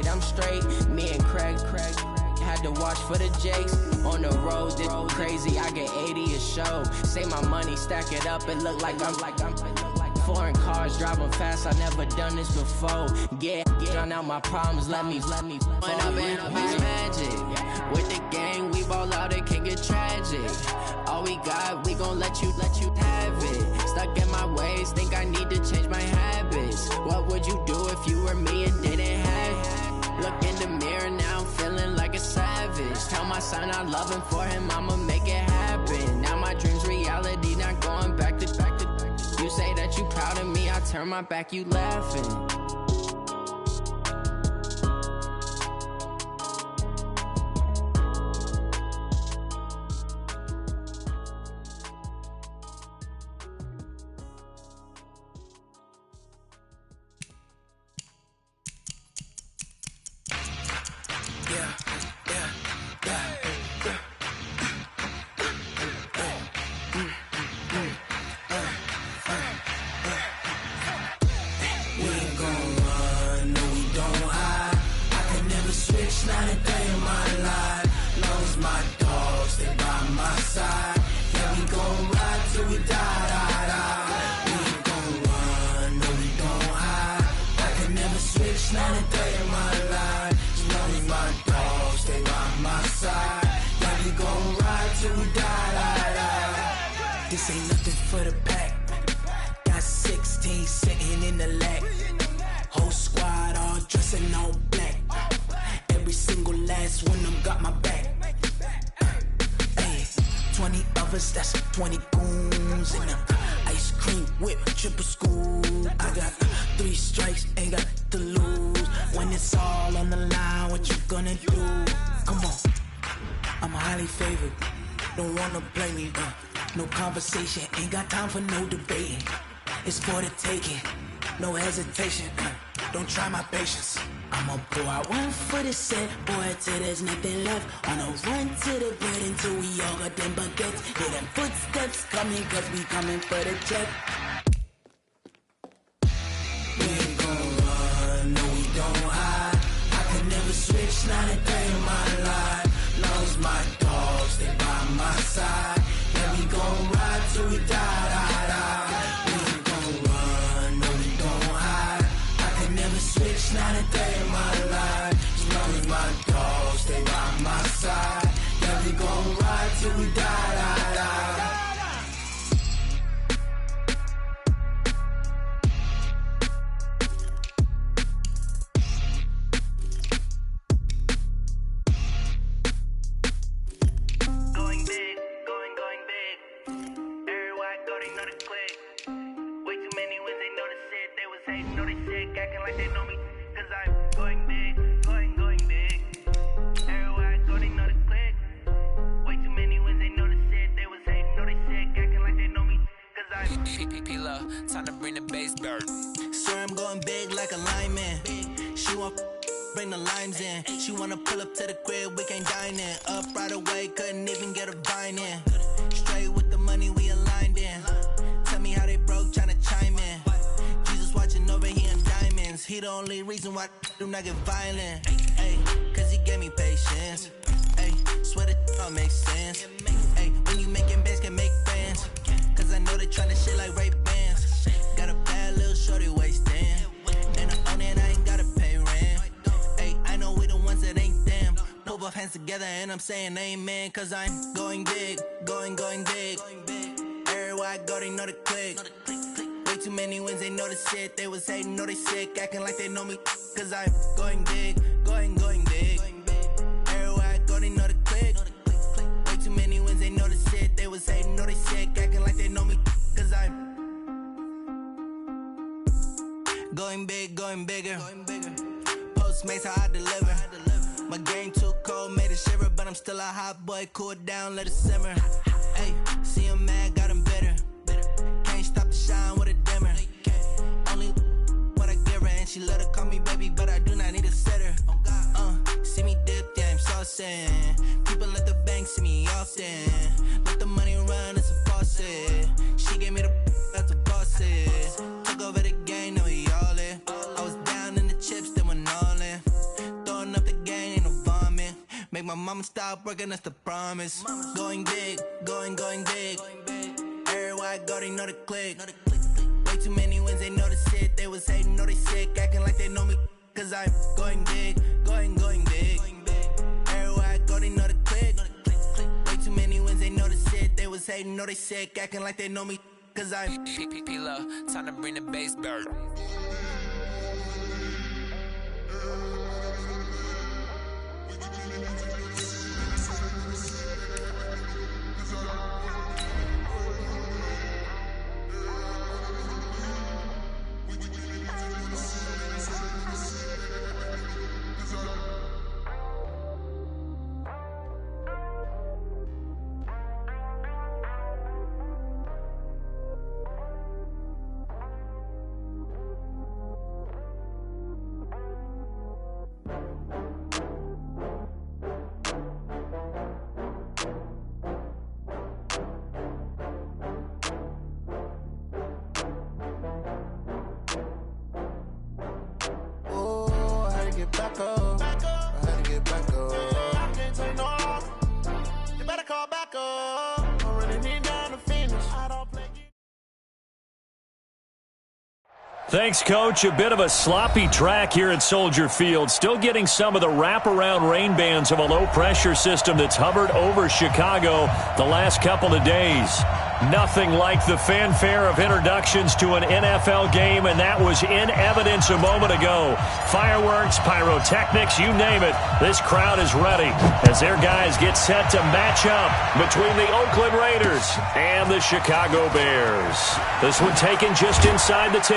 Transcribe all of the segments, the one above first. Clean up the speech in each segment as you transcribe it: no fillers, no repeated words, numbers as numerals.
I'm straight. Me and Craig had to watch for the Jakes. On the road, this crazy, I get 80 a show. Say my money, stack it up, it look like I'm foreign cars, driving fast, I never done this before. Drown out my problems, let me When I've been magic, with the gang, we ball out, it can get tragic. All we got, we gon' let you have it. Stuck in my ways, think I need to change my habits. What would you do if you were me and didn't have it? Look in the mirror, now I'm feeling like a savage. Tell my son I love him, for him I'ma make it happen. Now my dream's reality, not going back to. You say that you proud of me, I turn my back, you laughing. This ain't nothing for the pack. Got 16 sitting in the lap. Whole squad all dressing all black. Every single last one of them got my back. Hey, 20 of us, that's 20 goons in a ice cream whip, triple school. I got 3 strikes, ain't got to lose. When it's all on the line, what you gonna do? Come on, I'm highly favored. Don't wanna blame me, no conversation, ain't got time for no debating. It's for the taking, no hesitation, don't try my patience. I'ma pour out one for the set, boy, till there's nothing left. On a run to the bread until we all got them baguettes. Hear them footsteps coming, cause we coming for the check. We ain't gon' run, no we don't hide. I can never switch, not a day in my life. Long as my dogs, they by my side. Yeah, we gon' ride till we die. We ain't gon' run, no we don't hide. I can never switch, not a day in my life. As long as my dogs, they by my side. Yeah, we gon' ride till we die. Time to bring the bass dirt. Swear I'm going big like a lineman. She want bring the limes in. She wanna pull up to the crib, we can't dine in. Up right away, couldn't even get a vine in. Straight with the money we aligned in. Tell me how they broke, tryna chime in. Jesus watching over here in diamonds. He the only reason why do not get violent. Ay, cause he gave me patience. Ay, swear that all makes sense. Ay, when you making bands, can make friends. Cause I know they tryna shit like Ray Bans. Got a bad little shorty wasting. And I own it, I ain't gotta pay rent. Ay, I know we the ones that ain't them. Put both hands together and I'm saying amen. Cause I'm going big, going big. Everywhere I go, they know the click. Way too many wins, they know the shit. They was hating, know they sick, acting like they know me. Cause I'm going big, going big. Everywhere I go, they know the click. Way too many wins, they know the shit. They was hating, know they sick, acting like they know me. Cause I'm going big, going bigger. Postmates how I deliver. My game too cold, made it shiver. But I'm still a hot boy, cool it down, let it simmer. Hey, see him mad, got him bitter. Can't stop the shine with a dimmer. Only what I give her, and she let her call me baby, but I do not need a sitter. See me dip, yeah, I'm saucing. People at the bank see me often. Let the money run, it's a faucet. She gave me the that's a boss it. Took over the game, now we all in. I was down in the chips, then went all in. my mama stop working, that's the promise. Going big, going big. Everywhere I go, they know the click. Way too many wins, they know the shit. They was hating, know they sick, acting like they know me. Cause I'm going big, going big. Everywhere I go, they know the click. Way too many wins, they know the shit. They was hating, know they sick, acting like they know me. Cause I'm P-P-P-Lo, time to bring the bass bird. back up. I had to get back up. I can't take no loss. You better call back up. I really need down to finish. I don't play. Thanks, Coach. A bit of a sloppy track here at Soldier Field. Still getting some of the wraparound rain bands of a low-pressure system that's hovered over Chicago the last couple of days. Nothing like the fanfare of introductions to an NFL game, and that was in evidence a moment ago. Fireworks, pyrotechnics, you name it. This crowd is ready as their guys get set to match up between the Oakland Raiders and the Chicago Bears. This one taken just inside the 10.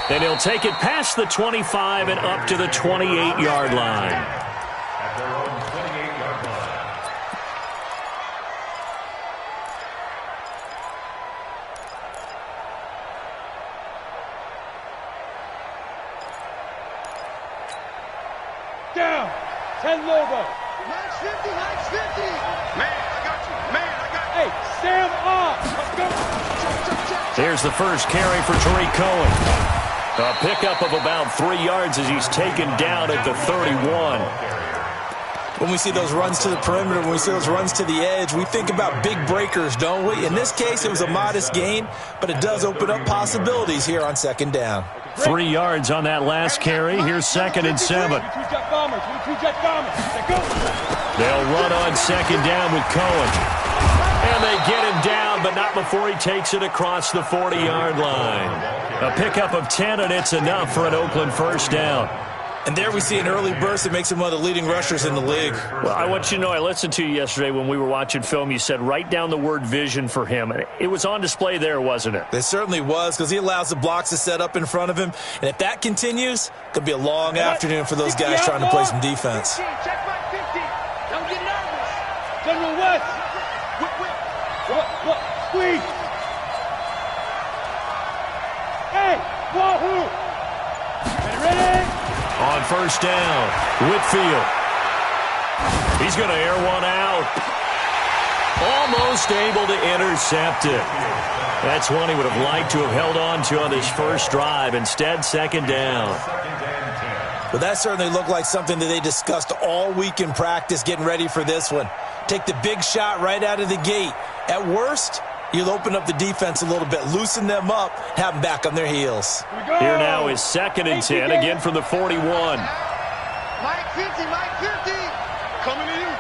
Then he'll take it past the 25 and up to the 28-yard line. Down. 10 logo. Max 50, Max 50. Man, I got you. Man, I got you. Hey, Sam off. Let's go. There's the first carry for Tariq Cohen. A pickup of about 3 yards as he's taken down at the 31. When we see those runs to the perimeter, when we see those runs to the edge, we think about big breakers, don't we? In this case, it was a modest gain, but it does open up possibilities here on second down. 3 yards on that last carry. Here's 2nd and 7. They'll run on second down with Cohen. And they get him down, but not before he takes it across the 40-yard line. A pickup of 10, and it's enough for an Oakland first down. And there we see an early burst that makes him one of the leading rushers in the league. Well, I want you to know, I listened to you yesterday when we were watching film. You said write down the word vision for him. It was on display there, wasn't it? It certainly was, because he allows the blocks to set up in front of him. And if that continues, it could be a long afternoon for those guys trying to play some defense. Check my 50. Don't get nervous. General West. What? Squeeze. Hey, wahoo. Ready? On first down, Whitfield. He's going to air one out. Almost able to intercept it. That's one he would have liked to have held on to on his first drive. Instead, second down. But that certainly looked like something that they discussed all week in practice getting ready for this one. Take the big shot right out of the gate. At worst, you'll open up the defense a little bit, loosen them up, have them back on their heels. Here now is 2nd and 10, again from the 41. Mike 50, Mike 50. Coming to you.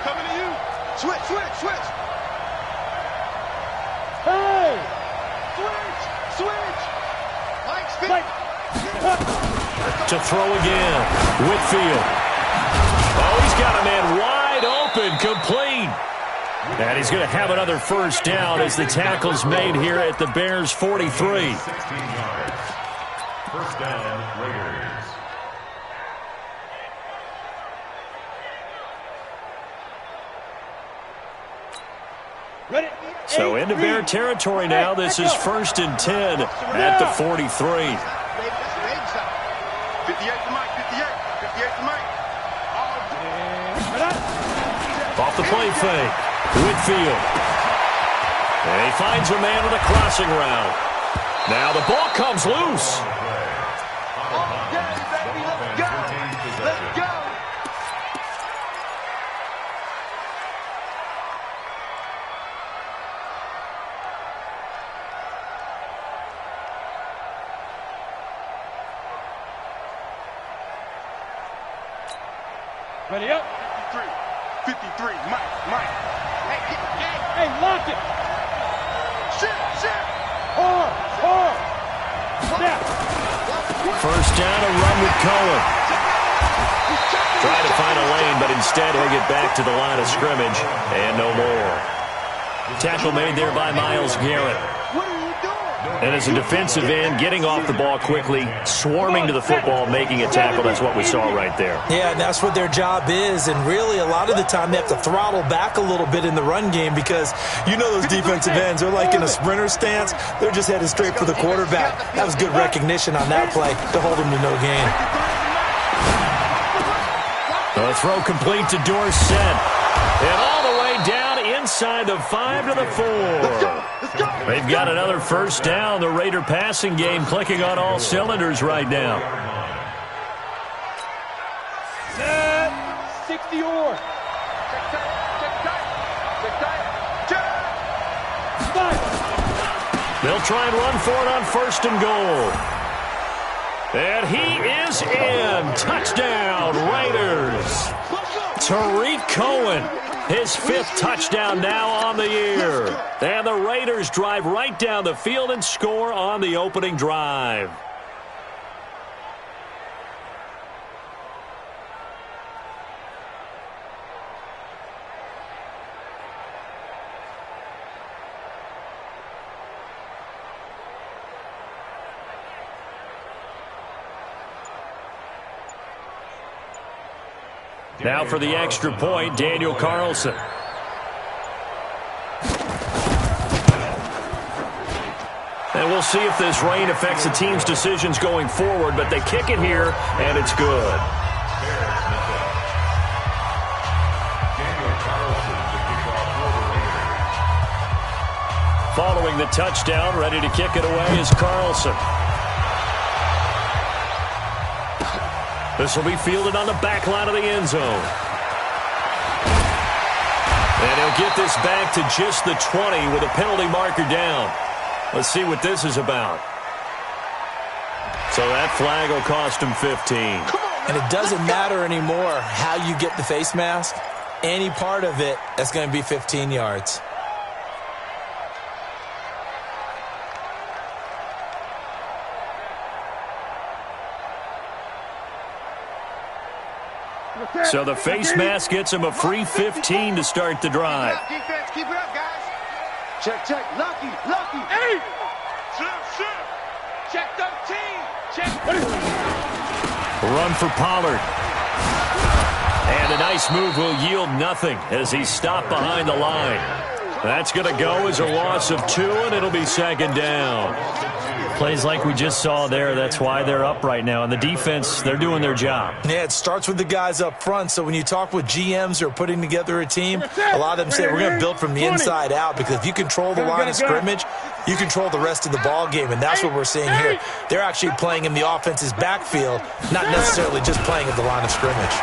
Switch. Hey. Switch. Mike's 50. To throw again, Whitfield. Oh, he's got a man wide open, complete. And he's going to have another first down as the tackle's made here at the Bears' 43. 16 yards. First down, Raiders. Ready? So into Bear territory now. This is 1st and 10 at the 43. 58 to Mike. 58 to Mike. Off the play fake, Whitfield. And he finds a man with a crossing route. Now the ball comes loose. Let's go. Ready up. 53, Mike. Hey, lock it. Shit. Hard. Snap. First down, a run with Cohen. Trying to find a lane, but instead he'll get back to the line of scrimmage and no more. Tackle made there by Myles Garrett. And as a defensive end, getting off the ball quickly, swarming to the football, making a tackle, that's what we saw right there. Yeah, and that's what their job is. And really, a lot of the time, they have to throttle back a little bit in the run game because you know those defensive ends, they're like in a sprinter stance. They're just headed straight for the quarterback. That was good recognition on that play to hold him to no gain. The throw complete to Dorsett. And all the way down inside the 5 to the 4. They've got another first down. The Raider passing game clicking on all cylinders right now. Set. 60 or. They'll try and run for it on first and goal. And he is in. Touchdown, Raiders. Tariq Cohen, his 5th touchdown now on the year. And the Raiders drive right down the field and score on the opening drive. Now for the extra point, Daniel Carlson. And we'll see if this rain affects the team's decisions going forward, but they kick it here, and it's good. Following the touchdown, ready to kick it away is Carlson. This will be fielded on the back line of the end zone. And he'll get this back to just the 20 with a penalty marker down. Let's see what this is about. So that flag will cost him 15. And it doesn't matter anymore how you get the face mask. Any part of it, that's going to be 15 yards. So the face mask gets him a free 15 to start the drive. Defense, keep it up, guys. Check. Lucky. 8. Check 13. Check. Run for Pollard. And a nice move will yield nothing as he's stopped behind the line. That's going to go as a loss of 2, and it'll be second down. Plays like we just saw there, that's why they're up right now. And the defense, they're doing their job. Yeah, it starts with the guys up front. So when you talk with GMs who are putting together a team, a lot of them say we're going to build from the inside out, because if you control the line of scrimmage, you control the rest of the ball game, and that's what we're seeing here. They're actually playing in the offense's backfield, not necessarily just playing at the line of scrimmage.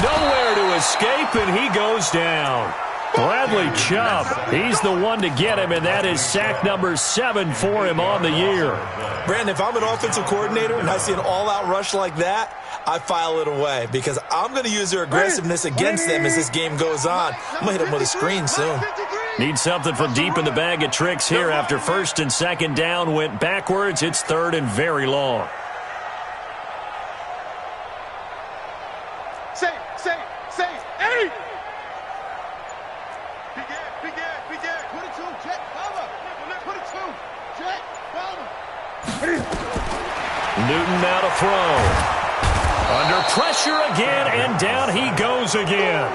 Nowhere to escape, and he goes down. Bradley Chubb, he's the one to get him, and that is sack number 7 for him on the year. Brandon, if I'm an offensive coordinator and I see an all-out rush like that, I file it away, because I'm going to use their aggressiveness against them as this game goes on. I'm going to hit them with a screen soon. Need something from deep in the bag of tricks here after first and second down went backwards. It's third and very long. Say. 8. Begin. 22, check, cover. 22, check, cover. Newton now to throw. Under pressure again, and down he goes again.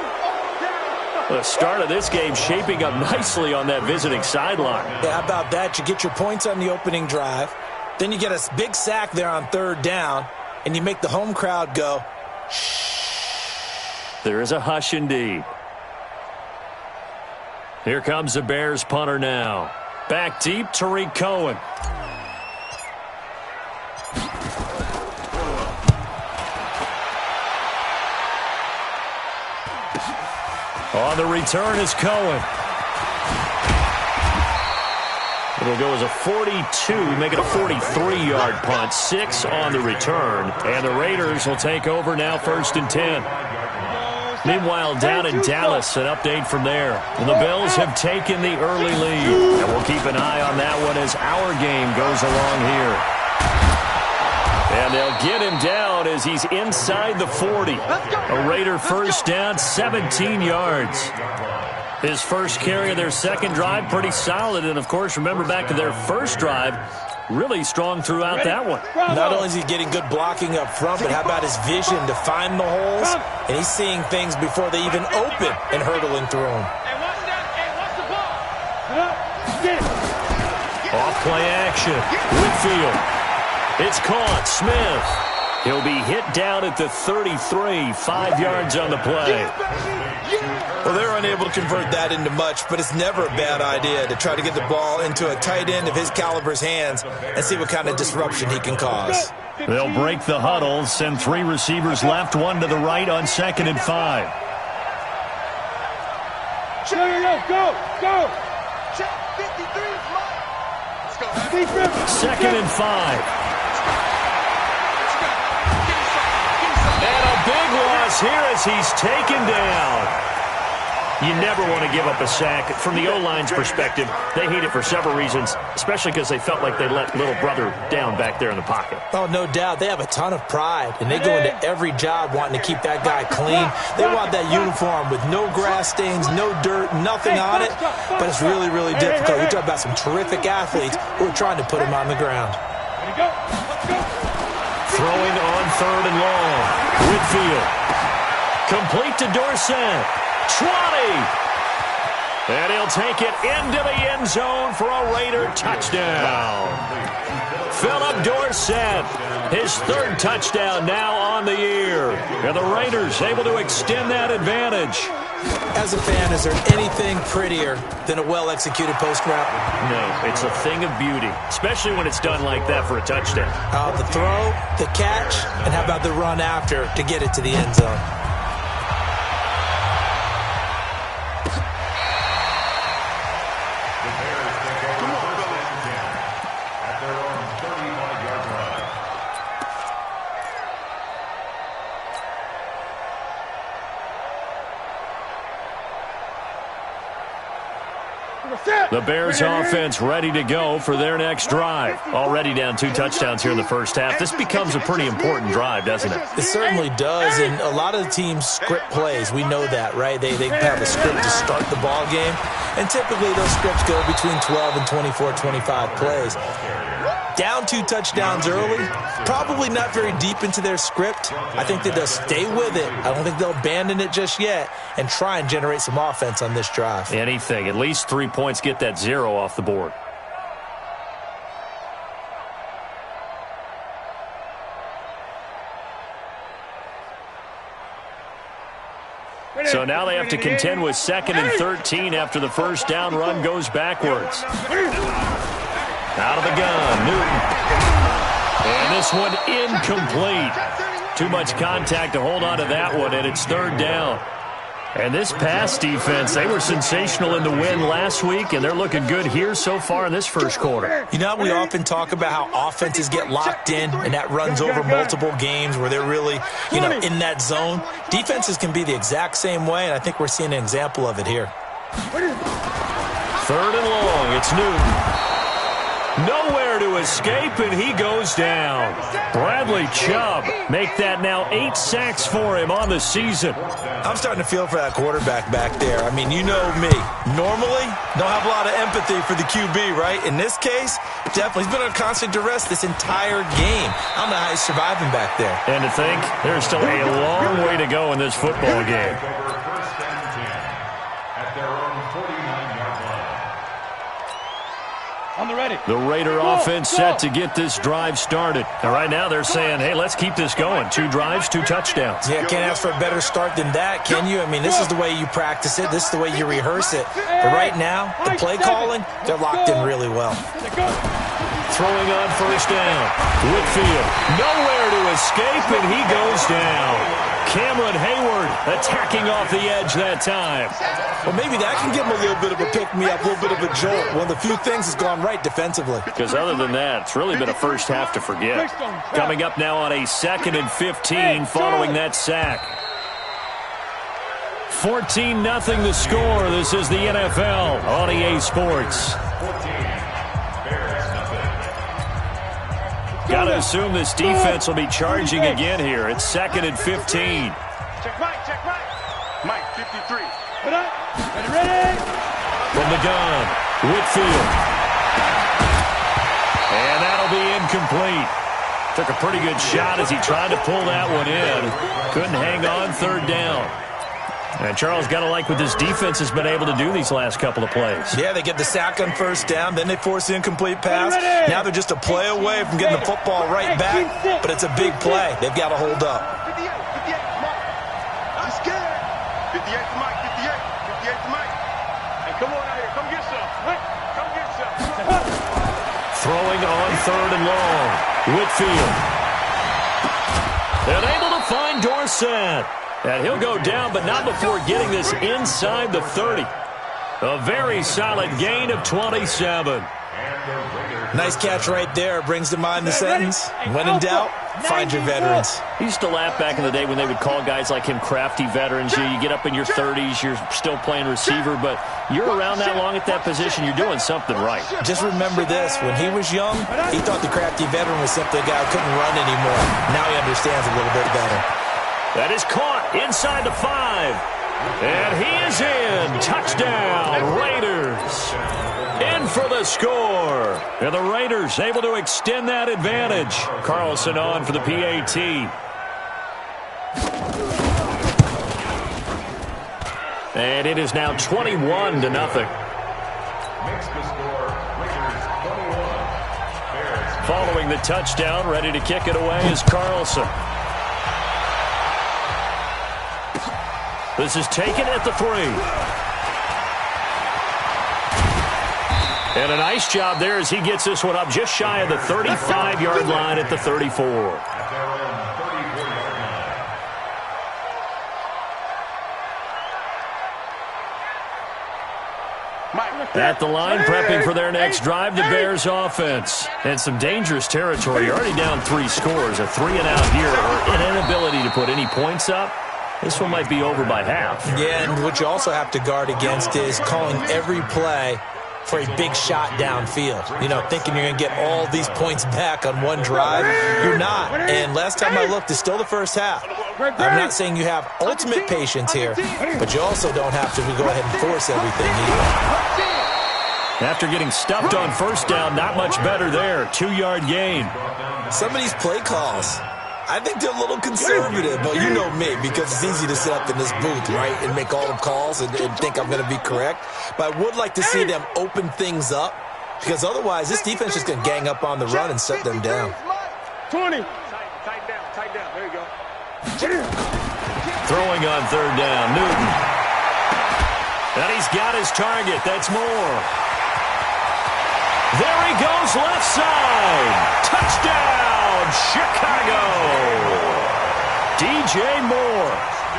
The start of this game shaping up nicely on that visiting sideline. Yeah, how about that? You get your points on the opening drive, then you get a big sack there on third down, and you make the home crowd go, shh. There is a hush indeed. Here comes the Bears punter now. Back deep, Tariq Cohen. On the return is Cohen. It'll go as a 42, make it a 43-yard punt, 6 on the return. And the Raiders will take over now, 1st and 10. Meanwhile, down in Dallas, an update from there. The Bills have taken the early lead. And we'll keep an eye on that one as our game goes along here. And they'll get him down as he's inside the 40. A Raider first down, 17 yards. His first carry of their second drive, pretty solid. And, of course, remember back to their first drive, really strong throughout that one. Not only is he getting good blocking up front, but how about his vision to find the holes? And he's seeing things before they even open and hurdling through them. Off play action. Whitfield. It's caught. Smith. He'll be hit down at the 33, 5 yards on the play. Well, they're unable to convert that into much, but it's never a bad idea to try to get the ball into a tight end of his caliber's hands and see what kind of disruption he can cause. They'll break the huddle, send 3 receivers left, 1 to the right on 2nd and 5. Go. Check 53 is mine. Let's go. 2nd and 5. And a big loss here as he's taken down. You never want to give up a sack. From the O-line's perspective, they hate it for several reasons, especially because they felt like they let little brother down back there in the pocket. Oh, no doubt. They have a ton of pride, and they go into every job wanting to keep that guy clean. They want that uniform with no grass stains, no dirt, nothing on it, but it's really, really difficult. You're talking about some terrific athletes who are trying to put him on the ground. Throwing on 3rd and long. Whitfield. Complete to Dorsett. 20. And he'll take it into the end zone for a Raider touchdown. Philip Dorsett, his 3rd touchdown now on the year. And the Raiders able to extend that advantage. As a fan, is there anything prettier than a well-executed post route? No, it's a thing of beauty, especially when it's done like that for a touchdown. The throw, the catch, and how about the run after to get it to the end zone? The Bears offense ready to go for their next drive. Already down 2 touchdowns here in the first half. This becomes a pretty important drive, doesn't it? It certainly does, and a lot of the teams script plays. We know that, right? They have a script to start the ball game, and typically those scripts go between 12 and 24, 25 plays. Down 2 touchdowns early, probably not very deep into their script. I think that they'll stay with it. I don't think they'll abandon it just yet and try and generate some offense on this drive. Anything. At least 3 points, get that 0 off the board. So now they have to contend with 2nd and 13 after the first down run goes backwards. Out of the gun, Newton. And this one incomplete. Too much contact to hold on to that one, and it's 3rd down. And this pass defense, they were sensational in the win last week, and they're looking good here so far in this first quarter. You know, we often talk about how offenses get locked in, and that runs over multiple games where they're really, in that zone. Defenses can be the exact same way, and I think we're seeing an example of it here. 3rd and long, it's Newton. Nowhere to escape, and he goes down. Bradley Chubb make that now 8 sacks for him on the season. I'm starting to feel for that quarterback back there. I mean, you know me. Normally, don't have a lot of empathy for the QB, right? In this case, definitely. He's been on constant duress this entire game. I don't know how he's surviving back there. And to think, there's still a long way to go in this football game. On the ready. The Raider offense set to get this drive started. And right now they're saying, hey, let's keep this going. 2 drives, 2 touchdowns. Yeah, can't ask for a better start than that, can you? I mean, this is the way you practice it. This is the way you rehearse it. But right now, the play calling, they're locked in really well. Throwing on first down. Whitfield, nowhere to escape, and he goes down. Cameron Hayward attacking off the edge that time. Well, maybe that can give him a little bit of a pick-me-up, a little bit of a jolt. One of the few things has gone right defensively. Because other than that, it's really been a first half to forget. Coming up now on a 2nd and 15 following that sack. 14-0 the score. This is the NFL on EA Sports. 14. Bears nothing. Got to assume this defense will be charging again here. It's 2nd and 15. Check right, check right. Mike, 53. Put up. Ready. From the gun, Whitfield. And that'll be incomplete. Took a pretty good shot as he tried to pull that one in. Couldn't hang on 3rd down. And Charles, got to like what this defense has been able to do these last couple of plays. Yeah, they get the sack on 1st down, then they force the incomplete pass. Now they're just a play away from getting the football right back, but it's a big play. They've got to hold up. 58, Mike. I'm scared. 58 to Mike, 58 to Mike. Hey, come on out here. Come get some. Come get some. Throwing on 3rd and long. Whitfield. And able to find Dorsett. And he'll go down, but not before getting this inside the 30. A very solid gain of 27. Nice catch right there. Brings to mind the sentence. When in doubt, find your veterans. He used to laugh back in the day when they would call guys like him crafty veterans. You get up in your 30s, you're still playing receiver, but you're around that long at that position, you're doing something right. Just remember this. When he was young, he thought the crafty veteran was simply a guy who couldn't run anymore. Now he understands a little bit better. That is caught inside the 5. And he is in. Touchdown, Raiders. In for the score. And the Raiders able to extend that advantage. Carlson on for the PAT. And it is now 21-0. Makes the score. Raiders 21. Bears. Following the touchdown, ready to kick it away is Carlson. This is taken at the 3. And a nice job there as he gets this one up just shy of the 35-yard line at the 34. At their own 34-yard line. At the line, prepping for their next drive, the Bears offense. And some dangerous territory. You're already down 3 scores. A 3-and-out here, or an inability to put any points up. This one might be over by half. Yeah, and what you also have to guard against is calling every play for a big shot downfield. You know, thinking you're going to get all these points back on one drive. You're not. And last time I looked, it's still the first half. I'm not saying you have ultimate patience here, but you also don't have to go ahead and force everything either. After getting stuffed on 1st down, not much better there. 2-yard gain. Some of these play calls, I think they're a little conservative, but you know me, because it's easy to sit up in this booth, right, and make all the calls and think I'm going to be correct. But I would like to see them open things up, because otherwise this defense is going to gang up on the run and shut them down. 20. Tighten down. There you go. Throwing on 3rd down, Newton. And he's got his target. That's Moore. There he goes, left side. Touchdown, Chicago. DJ Moore,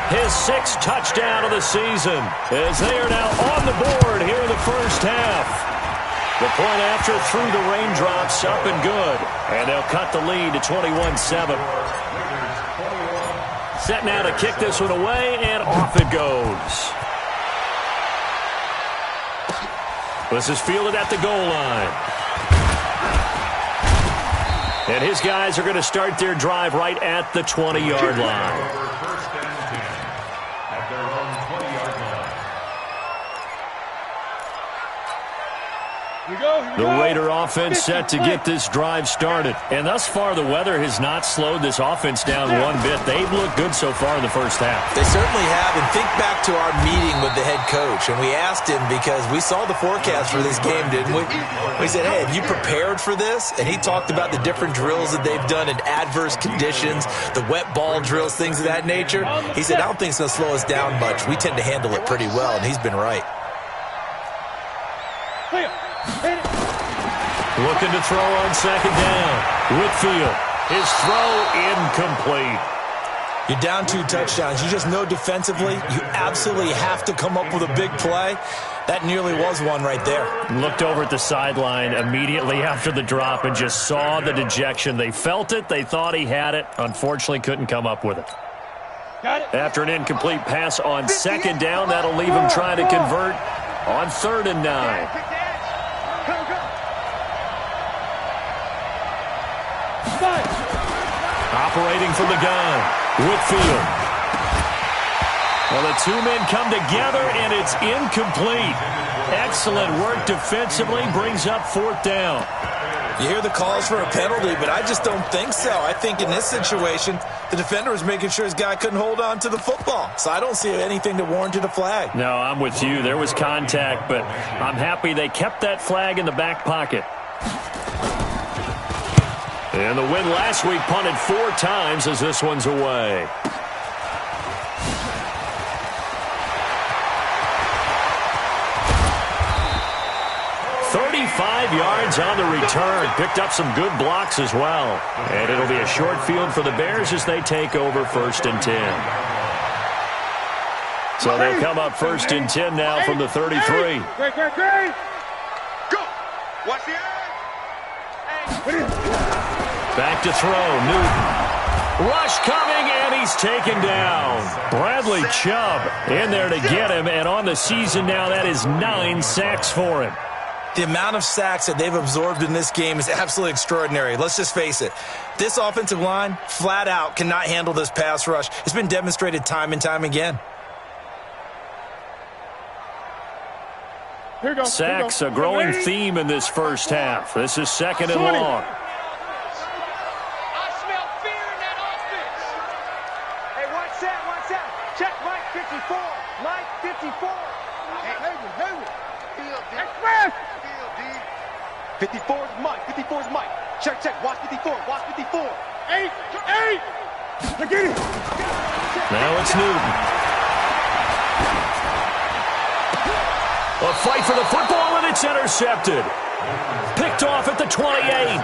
his 6th touchdown of the season, as they are now on the board here in the first half. The point after through the raindrops, up and good. And they'll cut the lead to 21-7. Set now to kick this one away, and off it goes. This is fielded at the goal line. And his guys are going to start their drive right at the 20-yard line. First and 10 at their own 20-yard line. The Raider offense set to get this drive started. And thus far, the weather has not slowed this offense down one bit. They've looked good so far in the first half. They certainly have. And think back to our meeting with the head coach. And we asked him, because we saw the forecast for this game, didn't we? We said, hey, have you prepared for this? And he talked about the different drills that they've done in adverse conditions, the wet ball drills, things of that nature. He said, I don't think it's going to slow us down much. We tend to handle it pretty well. And he's been right. Looking to throw on 2nd down. Whitfield, his throw incomplete. You're down 2 touchdowns. You just know defensively you absolutely have to come up with a big play. That nearly was one right there. Looked over at the sideline immediately after the drop and just saw the dejection. They felt it. They thought he had it. Unfortunately, couldn't come up with it. After an incomplete pass on second down, that'll leave him trying to convert on 3rd and 9. Operating from the gun, Whitfield. Well, the 2 men come together, and it's incomplete. Excellent work defensively, brings up 4th down. You hear the calls for a penalty, but I just don't think so. I think in this situation, the defender was making sure his guy couldn't hold on to the football. So I don't see anything that warranted a flag. No, I'm with you. There was contact, but I'm happy they kept that flag in the back pocket. And the win last week punted 4 times as this one's away. Yards on the return. Picked up some good blocks as well. And it'll be a short field for the Bears as they take over 1st and 10. So they'll come up 1st and 10 now from the 33. Go. Watch the eye. Back to throw. Newton. Rush coming, and he's taken down. Bradley Chubb in there to get him. And on the season now, that is 9 sacks for him. The amount of sacks that they've absorbed in this game is absolutely extraordinary. Let's just face it. This offensive line, flat out, cannot handle this pass rush. It's been demonstrated time and time again. Sacks, a growing theme in this first half. This is 2nd and long. I smell fear in that offense. Hey, watch that. Check Mike 54. Mike 54. Hey. Express. 54 is Mike. 54 is Mike. Check. Watch 54. Watch 54. 8. Get it. Now it's Newton. A fight for the football, and it's intercepted. Picked off at the 28.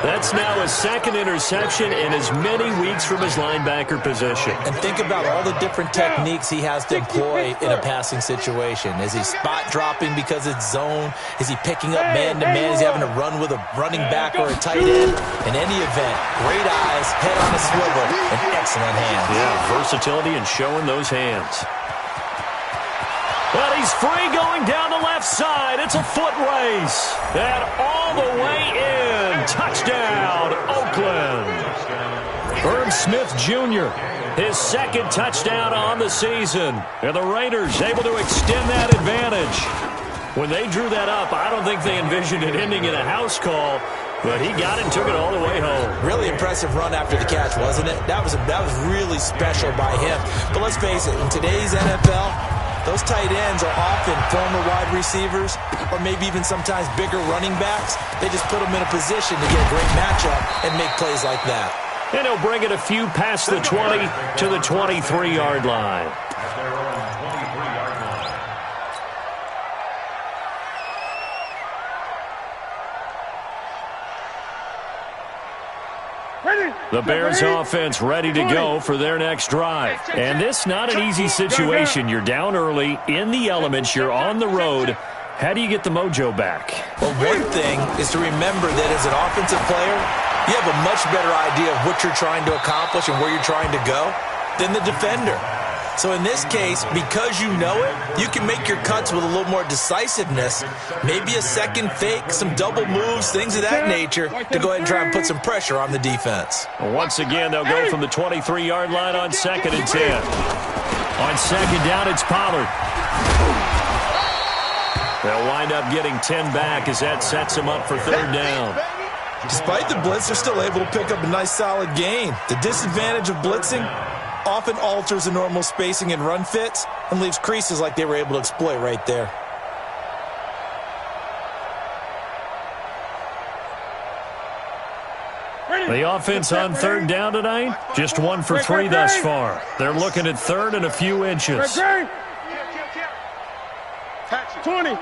That's now his 2nd interception in as many weeks from his linebacker position. And think about all the different techniques he has to employ in a passing situation. Is he spot dropping because it's zone? Is he picking up man-to-man? Is he having to run with a running back or a tight end? In any event, great eyes, head on a swivel, and excellent hands. Yeah, versatility and showing those hands. Well, he's free going down the left side. It's a foot race. And all the way in. Touchdown, Oakland. Herb Smith Jr., his 2nd touchdown on the season. And the Raiders able to extend that advantage. When they drew that up, I don't think they envisioned it ending in a house call. But he got it and took it all the way home. Really impressive run after the catch, wasn't it? That was really special by him. But let's face it, in today's NFL, those tight ends are often former wide receivers or maybe even sometimes bigger running backs. They just put them in a position to get a great matchup and make plays like that. And he'll bring it a few past the 20 to the 23-yard line. The Bears offense ready to go for their next drive. And this not an easy situation. You're down early, in the elements, you're on the road. How do you get the mojo back? Well, one thing is to remember that as an offensive player, you have a much better idea of what you're trying to accomplish and where you're trying to go than the defender. So in this case, because you know it, you can make your cuts with a little more decisiveness, maybe a second fake, some double moves, things of that nature, to go ahead and try and put some pressure on the defense. Once again, they'll go from the 23-yard line on 2nd and 10. On 2nd down, it's Pollard. They'll wind up getting 10 back as that sets them up for 3rd down. Despite the blitz, they're still able to pick up a nice solid gain. The disadvantage of blitzing often alters the normal spacing and run fits and leaves creases like they were able to exploit right there. The offense on 3rd down tonight, just 1 for 3 thus far. They're looking at 3rd and a few inches. 20.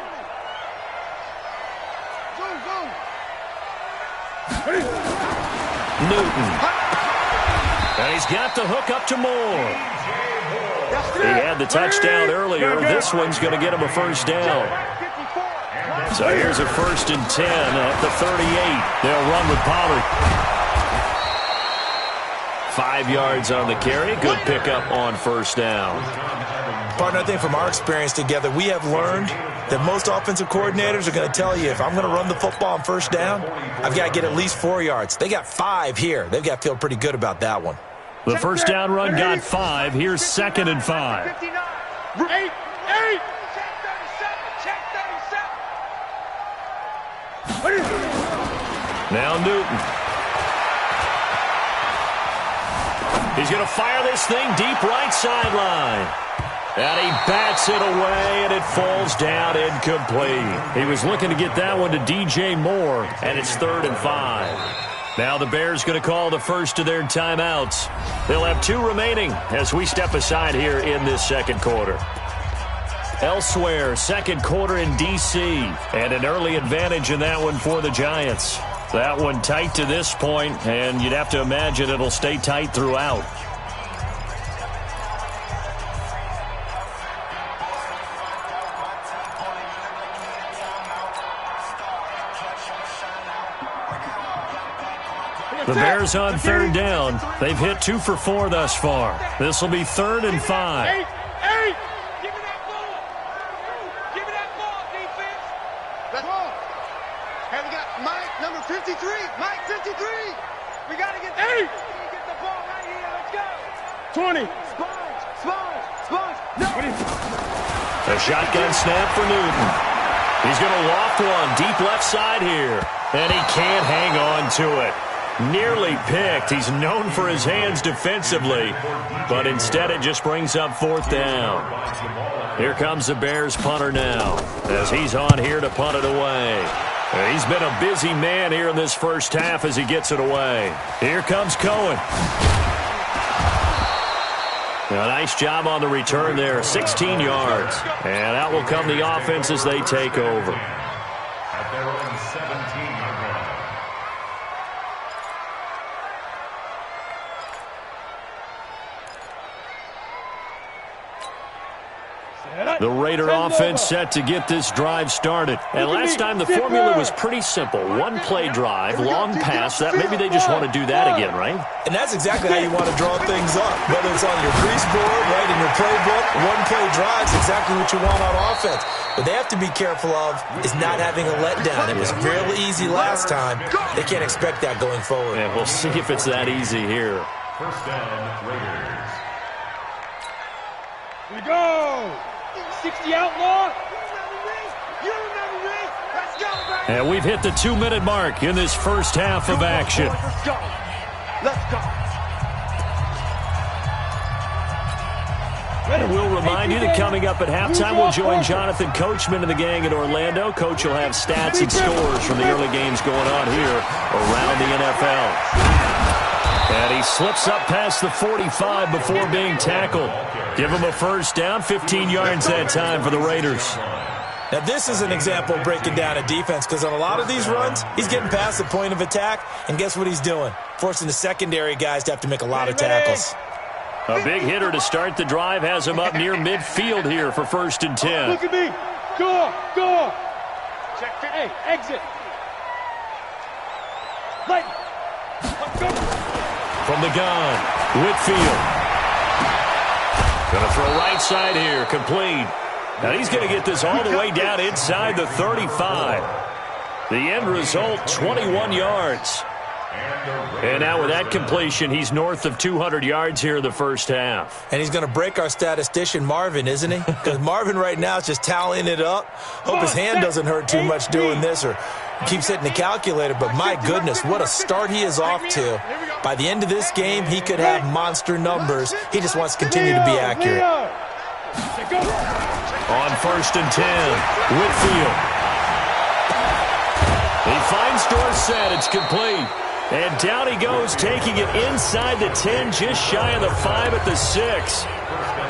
Newton. And he's got the hook up to Moore. He had the touchdown earlier. This one's going to get him a first down. So here's a 1st and 10 at the 38. They'll run with Pollard. 5 yards on the carry. Good pickup on first down. Partner, I think from our experience together, we have learned that most offensive coordinators are going to tell you, if I'm going to run the football on first down, I've got to get at least 4 yards. They got 5 here. They've got to feel pretty good about that one. The first down run got 5. Here's 2nd and 5. 59. 8. Check 37. Now Newton. He's going to fire this thing deep right sideline. And he bats it away, and it falls down incomplete. He was looking to get that one to DJ Moore, and it's 3rd and 5. Now the Bears going to call the first of their timeouts. They'll have 2 remaining as we step aside here in this second quarter. Elsewhere, second quarter in D.C., and an early advantage in that one for the Giants. That one tight to this point, and you'd have to imagine it'll stay tight throughout. The Bears on 3rd down. They've hit 2 for 4 thus far. This will be 3rd and 5. 8. Give me that ball. Give me that ball, defense. Let's go. Hey, we got Mike, number 53. Mike, 53. We got to get 8. Get the ball right here. Let's go. 20. Sponge. No. A shotgun snap for Newton. He's going to loft one deep left side here. And he can't hang on to it. Nearly picked. He's known for his hands defensively, but instead it just brings up 4th down. Here comes the Bears punter now, as he's on here to punt it away. And he's been a busy man here in this first half as he gets it away. Here comes Cohen. A nice job on the return there, 16 yards. And out will come the offense as they take over. At their own 17-yard line. The Raider offense set to get this drive started. And last time the formula was pretty simple. 1 play drive, long pass. That maybe they just want to do that again, right? And that's exactly how you want to draw things up. Whether it's on your grease board, right, in your playbook, 1 play drive is exactly what you want on offense. What they have to be careful of is not having a letdown. It was fairly easy last time. They can't expect that going forward. Yeah, we'll see if it's that easy here. First down, Raiders. We go. 60 outlaw. And we've hit the 2-minute mark in this first half of action. Let's go. And we'll remind you that coming up at halftime, we'll join Jonathan Coachman and the gang in Orlando. Coach will have stats and scores from the early games going on here around the NFL. And he slips up past the 45 before being tackled. Give him a first down, 15 yards that time for the Raiders. Now, this is an example of breaking down a defense, because on a lot of these runs, he's getting past the point of attack, and guess what he's doing? Forcing the secondary guys to have to make a lot of tackles. A big hitter to start the drive has him up near midfield here for 1st and 10. Look at me. Go. Check. Hey, exit. Light. Let's go. From the gun, Whitfield. Going to throw right side here, complete. Now he's going to get this all the way down inside the 35. The end result, 21 yards. And now with that completion, he's north of 200 yards here in the first half. And he's going to break our statistician, Marvin, isn't he? Because Marvin right now is just tallying it up. Hope his hand doesn't hurt too much doing this, or keeps hitting the calculator. But my goodness, what a start he is off to. By the end of this game, he could have monster numbers. He just wants to continue to be accurate. On 1st and 10, Whitfield. He finds Dorsett. It's complete. And down he goes, taking it inside the 10, just shy of the 5 at the 6.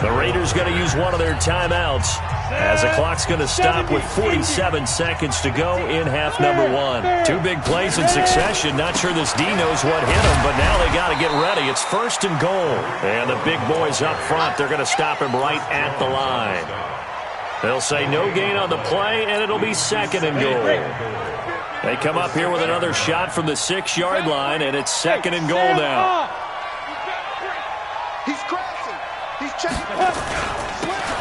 The Raiders going to use one of their timeouts as the clock's going to stop with 47 seconds to go in half number 1. 2 big plays in succession. Not sure this D knows what hit him, but now they got to get ready. It's 1st and goal. And the big boys up front, they're going to stop him right at the line. They'll say no gain on the play, and it'll be 2nd and goal. They come up here with another shot from the 6-yard line, and it's 2nd and goal now. He's crashing. He's checking.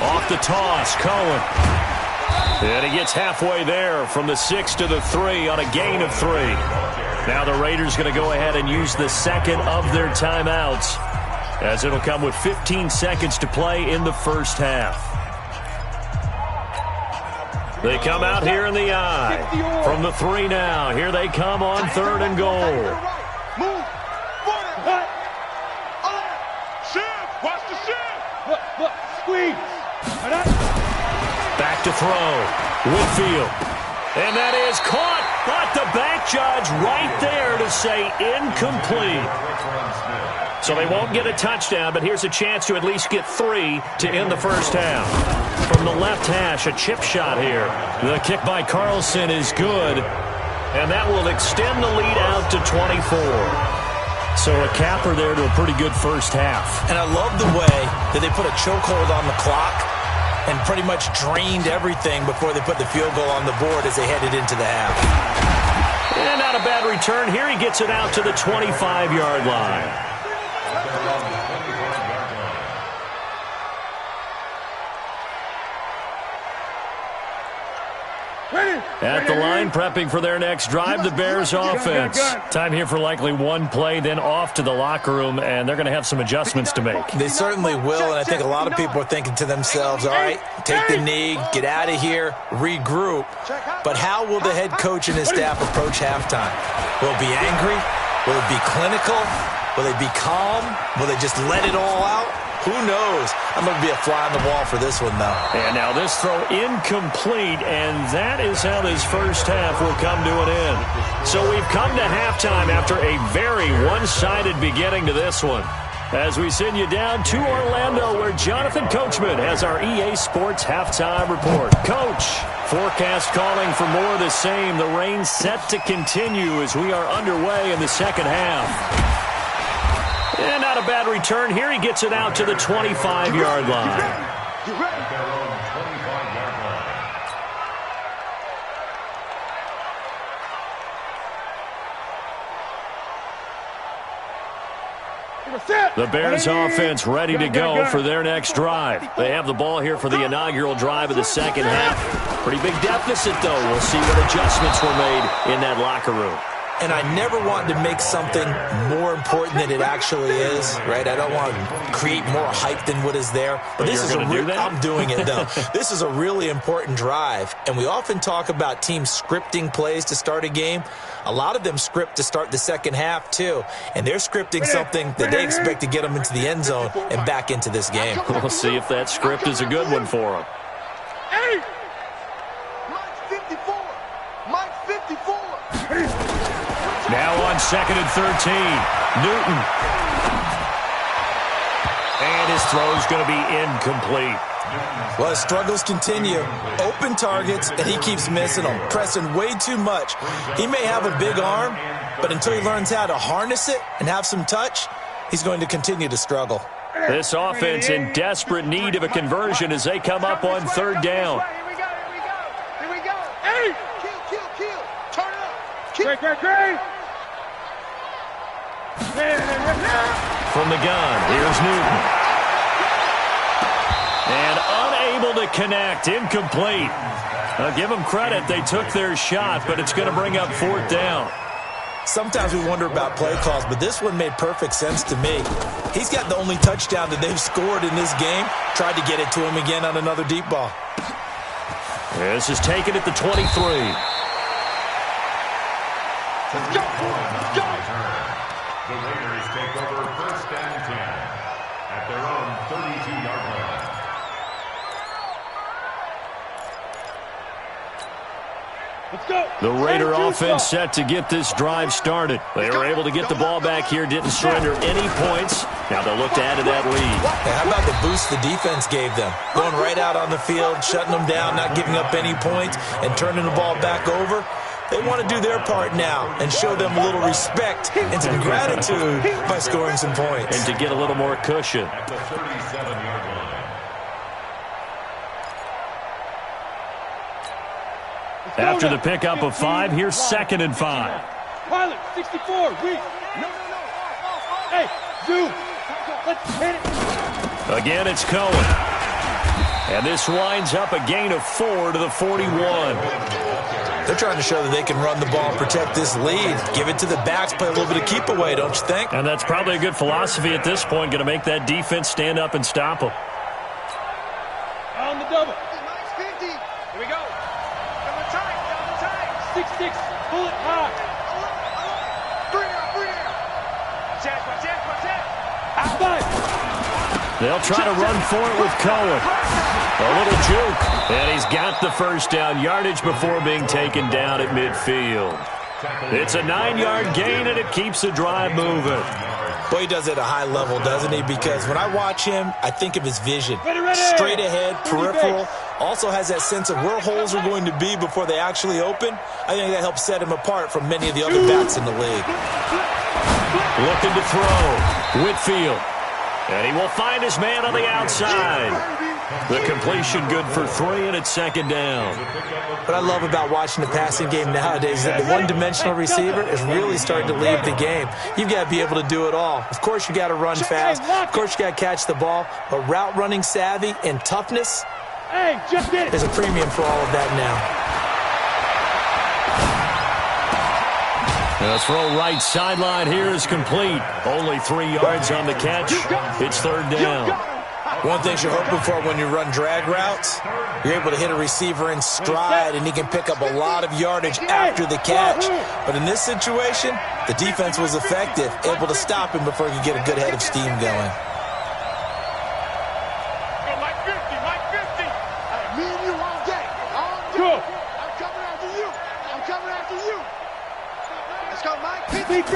Off the toss, Cohen. And he gets halfway there from the 6 to the 3 on a gain of 3. Now the Raiders going to go ahead and use the 2nd of their timeouts, as it'll come with 15 seconds to play in the first half. They come out here in the eye. From the 3 now. Here they come on 3rd and goal. Move. Shift. Watch the shift. Look. Squeeze. Back to throw. Whitfield. And that is caught. But the back judge right there to say incomplete. So they won't get a touchdown, but here's a chance to at least get 3 to end the first half. From the left hash, a chip shot here. The kick by Carlson is good, and that will extend the lead out to 24. So a capper there to a pretty good first half. And I love the way that they put a chokehold on the clock and pretty much drained everything before they put the field goal on the board as they headed into the half. And not a bad return. Here he gets it out to the 25-yard line. At the line, prepping for their next drive, the Bears offense. Time here for likely one play, then off to the locker room, and they're going to have some adjustments to make. They certainly will, and I think a lot of people are thinking to themselves, all right, take the knee, get out of here, regroup. But how will the head coach and his staff approach halftime? Will it be angry? Will it be clinical? Will they be calm? Will they just let it all out? Who knows? I'm going to be a fly on the wall for this one, though. And now this throw incomplete, and that is how this first half will come to an end. So we've come to halftime after a very one-sided beginning to this one. As we send you down to Orlando, where Jonathan Coachman has our EA Sports Halftime Report. Coach, forecast calling for more of the same. The rain set to continue as we are underway in the second half. And not a bad return. Here he gets it out to the 25-yard line. The Bears offense ready to go for their next drive. They have the ball here for the inaugural drive of the second half. Pretty big deficit, though. We'll see what adjustments were made in that locker room. And I never want to make something more important than it actually is, right? I don't want to create more hype than what is there. But this is I'm doing it, though. This is a really important drive. And we often talk about teams scripting plays to start a game. A lot of them script to start the second half, too. And they're scripting something that they expect to get them into the end zone and back into this game. We'll see if that script is a good one for them. Hey! Mike's 54. Mike's 54. Now on 2nd and 13, Newton. And his throw's going to be incomplete. Well, his struggles continue. Open targets, and he keeps missing them, pressing way too much. He may have a big arm, but until he learns how to harness it and have some touch, he's going to continue to struggle. This offense in desperate need of a conversion as they come up on 3rd down. Here we go. Hey! Kill. Turn it up. Great. From the gun, here's Newton. And unable to connect, incomplete. I'll give them credit, they took their shot, but it's going to bring up 4th down. Sometimes we wonder about play calls, but this one made perfect sense to me. He's got the only touchdown that they've scored in this game. Tried to get it to him again on another deep ball. This is taken at the 23. Let's go. The Raiders take over 1st and 10 at their own 32-yard line. Let's go. The Raider offense set to get this drive started. They were able to get the ball back here, didn't surrender any points. Now they'll look to add to that lead. Hey, how about the boost the defense gave them. Going right out on the field, shutting them down, not giving up any points, and turning the ball back over. They want to do their part now and show them a little respect and some gratitude by scoring some points. And to get a little more cushion. At the 37-yard line. After the pickup of 5, here's 2nd and 5. Pilot, 64, weak. No. Hey, Zoo, let's hit it. Again, it's Cohen. And this winds up a gain of 4 to the 41. They're trying to show that they can run the ball and protect this lead. Give it to the backs, play a little bit of keep away, don't you think? And that's probably a good philosophy at this point, going to make that defense stand up and stop them. On the double. Mike's 50. Here we go. Double tight. 6-6, pull it high. Bring it. Watch out. Outside. They'll try to run for it with Cohen. A little juke. And he's got the first down yardage before being taken down at midfield. It's a 9-yard gain, and it keeps the drive moving. Boy, he does it at a high level, doesn't he? Because when I watch him, I think of his vision. Straight ahead, peripheral. Also has that sense of where holes are going to be before they actually open. I think that helps set him apart from many of the other backs in the league. Looking to throw. Whitfield. And he will find his man on the outside. The completion good for 3, and it's 2nd down. What I love about watching the passing game nowadays is that the one-dimensional receiver is really starting to leave the game. You've got to be able to do it all. Of course, you got to run fast. Of course, you got to catch the ball. But route running savvy and toughness, there's a premium for all of that now. The throw right sideline here is complete. Only 3 yards on the catch. It's 3rd down. One thing you're hoping for when you run drag routes, you're able to hit a receiver in stride, and he can pick up a lot of yardage after the catch. But in this situation, the defense was effective, able to stop him before he could get a good head of steam going. Mike 50. Me and you all day. I'm coming after you. Let's go, Mike. 50.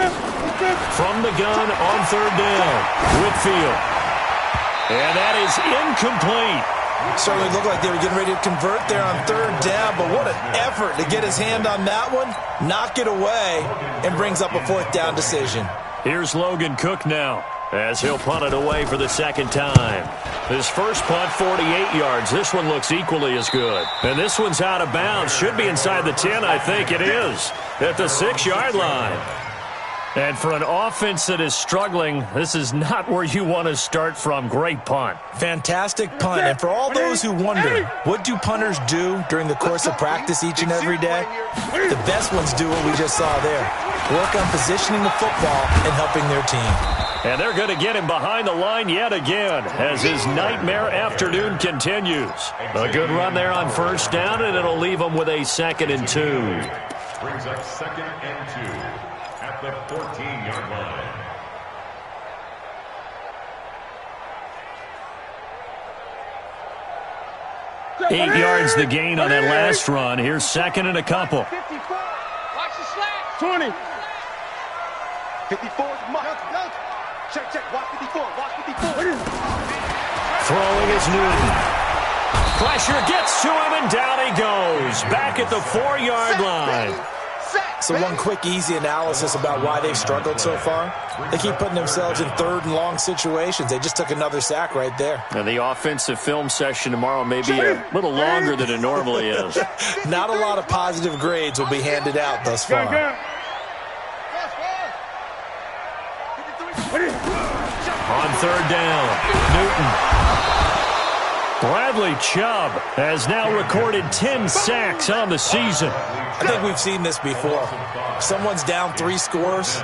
From the gun on 3rd down. Whitfield. And that is incomplete. Certainly looked like they were getting ready to convert there on 3rd down, but what an effort to get his hand on that one, knock it away, and brings up a 4th down decision. Here's Logan Cook now, as he'll punt it away for the 2nd time. His first punt, 48 yards. This one looks equally as good. And this one's out of bounds. Should be inside the 10, I think it is, at the 6-yard line. And for an offense that is struggling, this is not where you want to start from. Great punt. Fantastic punt. And for all those who wonder, what do punters do during the course of practice each and every day? The best ones do what we just saw there. Work on positioning the football and helping their team. And they're going to get him behind the line yet again as his nightmare afternoon continues. A good run there on 1st down, and it'll leave him with a 2nd and 2. Brings up 2nd and 2. At the 14-yard line. Eight yards the gain on that last run. Here's 2nd and a couple. 54. Watch the slack. 20. 54 is Mike. Check. Watch 54. Throwing is Newton. Pressure gets to him, and down he goes. Back at the 4-yard line. So one quick, easy analysis about why they've struggled so far. They keep putting themselves in 3rd and long situations. They just took another sack right there. And the offensive film session tomorrow may be a little longer than it normally is. Not a lot of positive grades will be handed out thus far. On 3rd down, Newton. Bradley Chubb has now recorded 10 sacks on the season. I think we've seen this before. Someone's down 3 scores.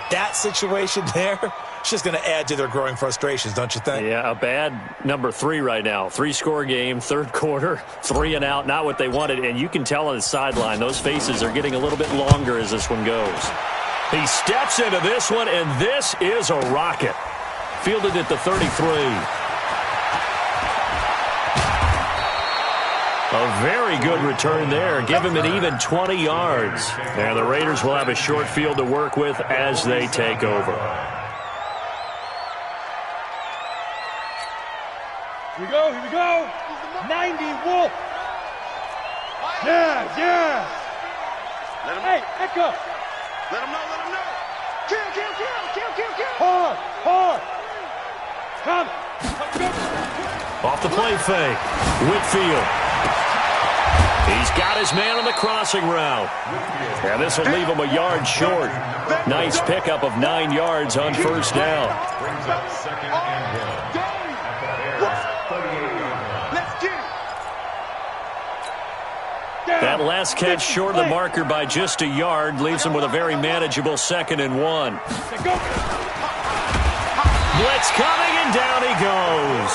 That situation there, it's just going to add to their growing frustrations, don't you think? Yeah, a bad number 3 right now. 3-score game, 3rd quarter, 3 and out, not what they wanted. And you can tell on the sideline, those faces are getting a little bit longer as this one goes. He steps into this one, and this is a rocket. Fielded at the 33. A very good return there. Give him an even 20 yards. And the Raiders will have a short field to work with as they take over. Here we go, here we go. 90, Wolf. Yes. Hey, Echo. Let him know. Kill. Hard. Come. Off the play fake. Whitfield. He's got his man on the crossing route. And this will leave him a yard short. Nice pickup of 9 yards on first down. Brings up second and 1. That last catch short of the marker by just a yard leaves him with a very manageable 2nd and 1. Blitz coming, and down he goes.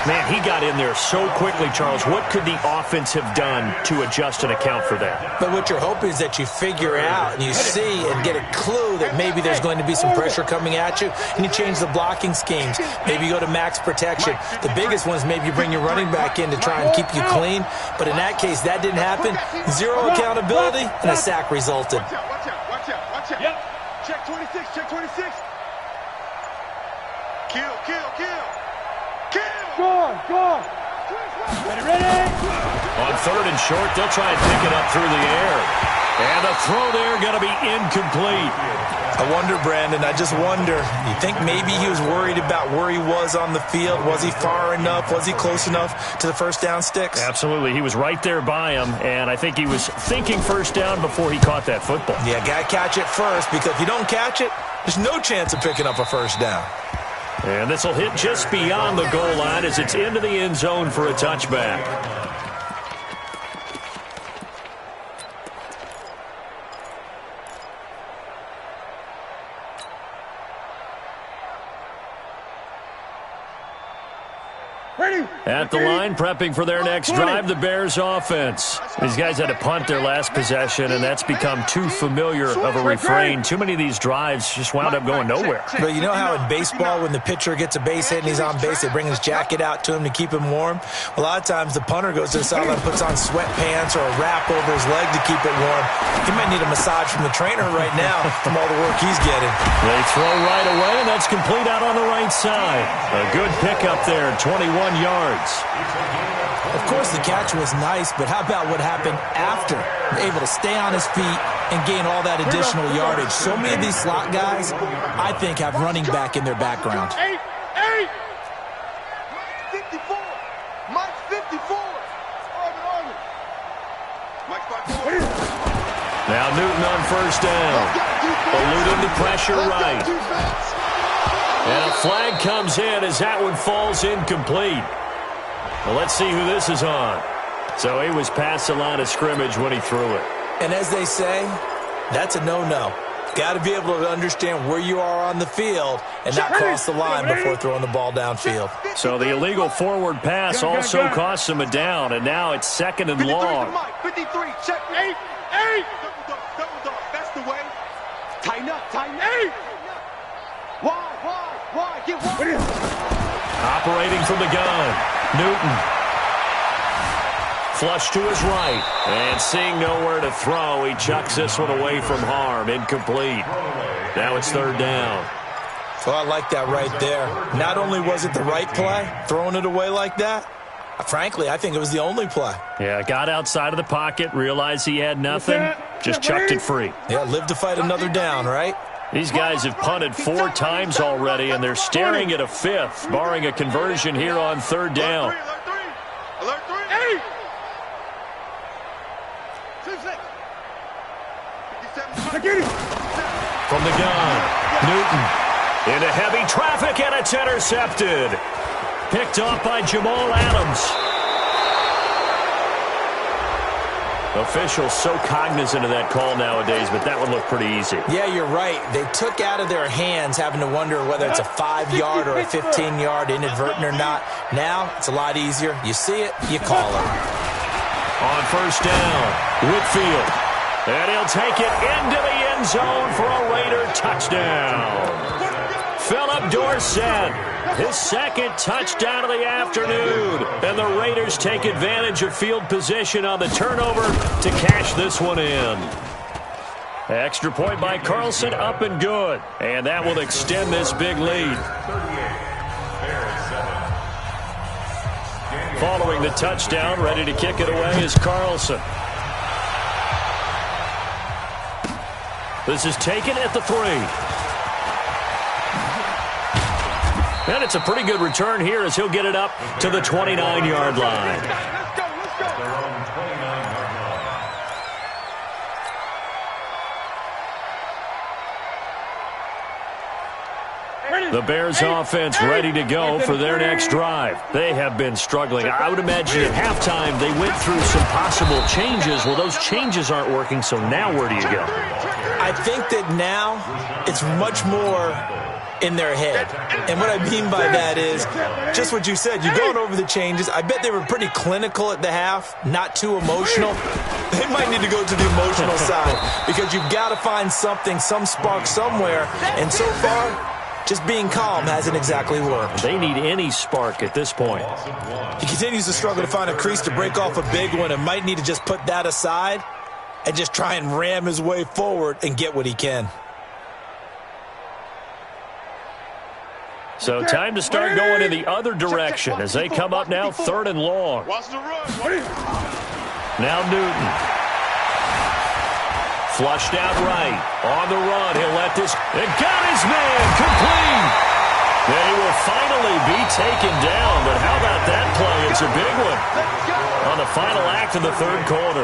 Man, he got in there so quickly, Charles. What could the offense have done to adjust and account for that? But what you're hoping is that you figure out and you see and get a clue that maybe there's going to be some pressure coming at you, and you change the blocking schemes. Maybe you go to max protection. The biggest one is maybe you bring your running back in to try and keep you clean. But in that case, that didn't happen. Zero accountability, and a sack resulted. Watch out. Yep. Check 26. Kill. Go. Ready. On 3rd and short, they'll try and pick it up through the air. And the throw there going to be incomplete. I wonder, Brandon, I just wonder, you think maybe he was worried about where he was on the field? Was he far enough? Was he close enough to the first down sticks? Absolutely. He was right there by him, and I think he was thinking first down before he caught that football. Yeah, got to catch it first, because if you don't catch it, there's no chance of picking up a first down. And this will hit just beyond the goal line as it's into the end zone for a touchback. At the line, prepping for their next drive, the Bears offense. These guys had to punt their last possession, and that's become too familiar of a refrain. Too many of these drives just wound up going nowhere. But you know how in baseball, when the pitcher gets a base hit and he's on base, they bring his jacket out to him to keep him warm? A lot of times the punter goes to the sideline, puts on sweatpants or a wrap over his leg to keep it warm. He might need a massage from the trainer right now from all the work he's getting. They throw right away, and that's complete out on the right side. A good pickup there, 21 yards. Of course, the catch was nice, but how about what happened after? Able to stay on his feet and gain all that additional yardage. So many of these slot guys, I think, have running back in their background. 54. Mike 54. Now Newton on first down. Eluding the pressure right. And a flag comes in as that one falls incomplete. Well, let's see who this is on. So he was past the line of scrimmage when he threw it. And as they say, that's a no-no. Got to be able to understand where you are on the field and not cross the line before throwing the ball downfield. So the illegal forward pass also costs him a down, and now it's 2nd and long. 53, check 8. Double dog, that's the way. Tighten up. 8. Why? Get wide. Operating from the gun. Newton. Flush to his right. And seeing nowhere to throw, he chucks this one away from harm. Incomplete. Now it's 3rd down. Well, I like that right there. Not only was it the right play, throwing it away like that, frankly, I think it was the only play. Yeah, got outside of the pocket, realized he had nothing, just chucked it free. Yeah, live to fight another down, right? These guys have punted 4 times already, and they're staring at a 5th, barring a conversion here on 3rd down. Alert 3. 8. From the gun, Newton into heavy traffic, and it's intercepted. Picked off by Jamal Adams. Officials so cognizant of that call nowadays, but that one looked pretty easy. Yeah, you're right. They took out of their hands having to wonder whether it's a 5-yard or a 15-yard inadvertent or not. Now, it's a lot easier. You see it, you call it. On first down, Whitfield. And he'll take it into the end zone for a Raider touchdown. Philip Dorsett, his 2nd touchdown of the afternoon. And the Raiders take advantage of field position on the turnover to cash this one in. Extra point by Carlson, up and good. And that will extend this big lead. Following the touchdown, ready to kick it away is Carlson. This is taken at the 3. And it's a pretty good return here as he'll get it up to the 29-yard line. The Bears offense ready to go for their next drive. They have been struggling. I would imagine at halftime they went through some possible changes. Well, those changes aren't working, so now where do you go? I think that now it's much more in their head. And what I mean by that is just what you said. You're going over the changes. I bet they were pretty clinical at the half, not too emotional. They might need to go to the emotional side because you've got to find something, some spark somewhere. And so far, just being calm hasn't exactly worked. They need any spark at this point. He continues to struggle to find a crease to break off a big one and might need to just put that aside and just try and ram his way forward and get what he can. So time to start going in the other direction as they come up now 3rd and long. Now Newton. Flushed out right. On the run. He'll let this. And got his man. Complete. And he will finally be taken down. But how about that play? It's a big one. On the final act of the 3rd quarter.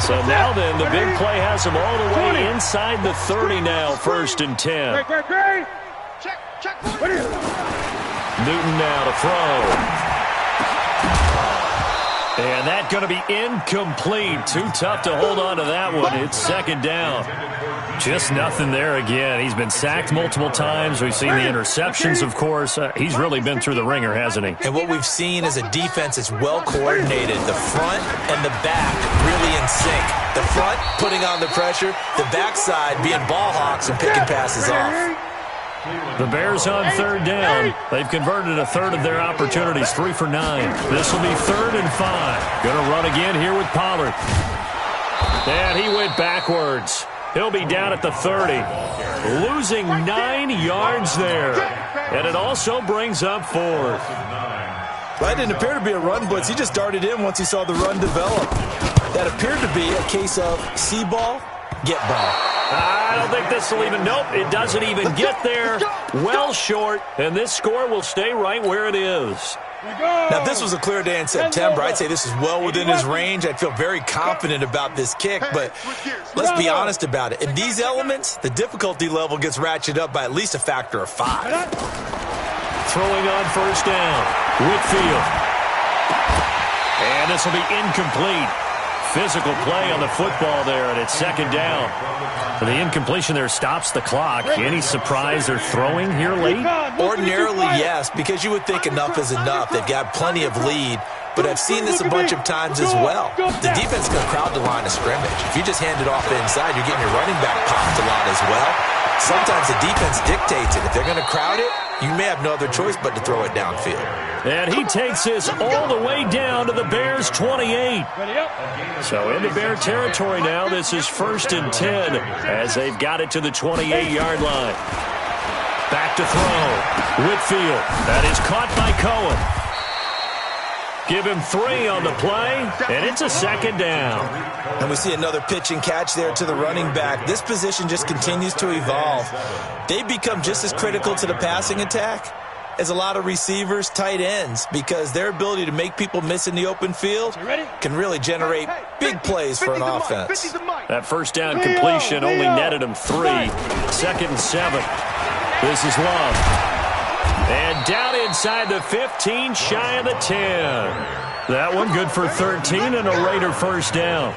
So now then, the big play has him all the way inside the 30 now. 1st and 10. Newton now to throw. And that's going to be incomplete. Too tough to hold on to that one. It's 2nd down. Just nothing there again. He's been sacked multiple times. We've seen the interceptions, of course. He's really been through the ringer, hasn't he? And what we've seen is a defense that's well coordinated. The front and the back really in sync. The front putting on the pressure. The backside being ball hawks and picking passes off. The Bears on 3rd down. They've converted a 1/3 of their opportunities, 3 for 9. This will be 3rd and 5. Going to run again here with Pollard. And he went backwards. He'll be down at the 30. Losing 9 yards there. And it also brings up 4th. That didn't appear to be a run blitz. He just darted in once he saw the run develop. That appeared to be a case of see ball, get ball. I don't think this will even, nope, it doesn't even get there. Well short, and this score will stay right where it is. Now, if this was a clear day in September, I'd say this is well within his range. I'd feel very confident about this kick, but let's be honest about it. In these elements, the difficulty level gets ratcheted up by at least a factor of 5. Throwing on 1st down, Whitfield. And this will be incomplete. Physical play on the football there, and it's 2nd down. And the incompletion there stops the clock. Any surprise they're throwing here late? Ordinarily, yes, because you would think enough is enough. They've got plenty of lead, but I've seen this a bunch of times as well. The defense is going to crowd the line of scrimmage. If you just hand it off inside, you're getting your running back popped a lot as well. Sometimes the defense dictates it. If they're going to crowd it, you may have no other choice but to throw it downfield. And he takes this all the way down to the Bears' 28. So into Bear territory now. This is 1st and 10 as they've got it to the 28-yard line. Back to throw. Whitfield. That is caught by Cohen. Give him 3 on the play, and it's a 2nd down. And we see another pitch and catch there to the running back. This position just continues to evolve. They become just as critical to the passing attack as a lot of receivers, tight ends, because their ability to make people miss in the open field can really generate big plays for an offense. That 1st down completion only netted him 3. 2nd and 7. This is Love. And down inside the 15, shy of the 10. That one good for 13 and a Raider 1st down.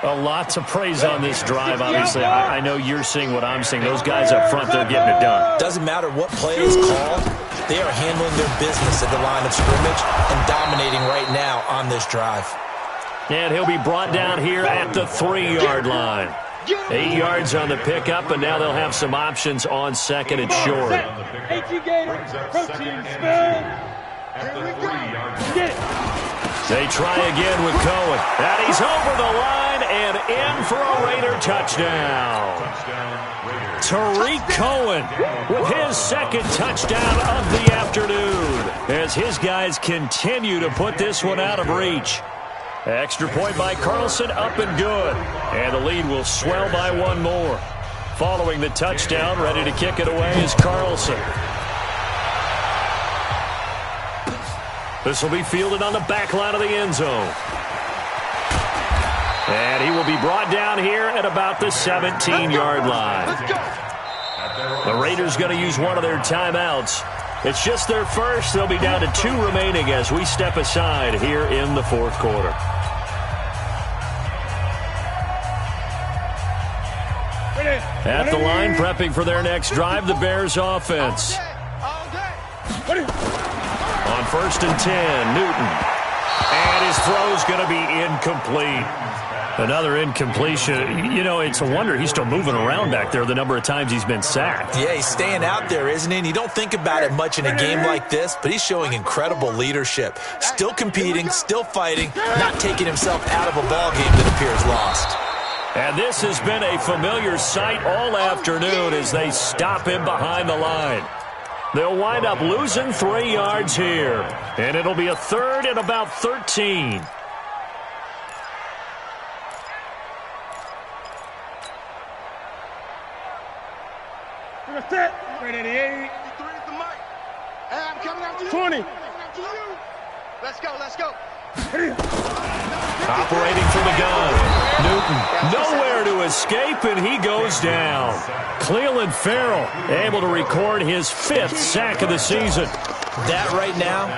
A lot to praise on this drive, obviously. I know you're seeing what I'm seeing. Those guys up front, they're getting it done. Doesn't matter what play is called. They are handling their business at the line of scrimmage and dominating right now on this drive. And he'll be brought down here at the 3-yard line. 8 yards on the pickup, and now they'll have some options on 2nd and short. They try again with Cohen. And he's over the line and in for a Raider touchdown. Tariq Cohen with his 2nd touchdown of the afternoon. as his guys continue to put this one out of reach. Extra point by Carlson, up and good. And the lead will swell by one more. Following the touchdown, ready to kick it away is Carlson. This will be fielded on the back line of the end zone. And he will be brought down here at about the 17-yard line. The Raiders going to use one of their timeouts. It's just their first. They'll be down to 2 remaining as we step aside here in the fourth quarter. At the line, prepping for their next drive, the Bears offense. On 1st and 10, Newton. And his throw's going to be incomplete. Another incompletion. You know, it's a wonder he's still moving around back there the number of times he's been sacked. Yeah, he's staying out there, isn't he? And you don't think about it much in a game like this, but he's showing incredible leadership. Still competing, still fighting, not taking himself out of a ball game that appears lost. And this has been a familiar sight all afternoon as they stop him behind the line. They'll wind up losing 3 yards here. And it'll be a 3rd and about 13. Set. Right at the 8. 3 is the mic. Hey, I'm coming after you. 20. Let's go, let's go. Operating from the gun. Newton nowhere to escape, and he goes down. Cleveland Farrell able to record his 5th sack of the season. That right now,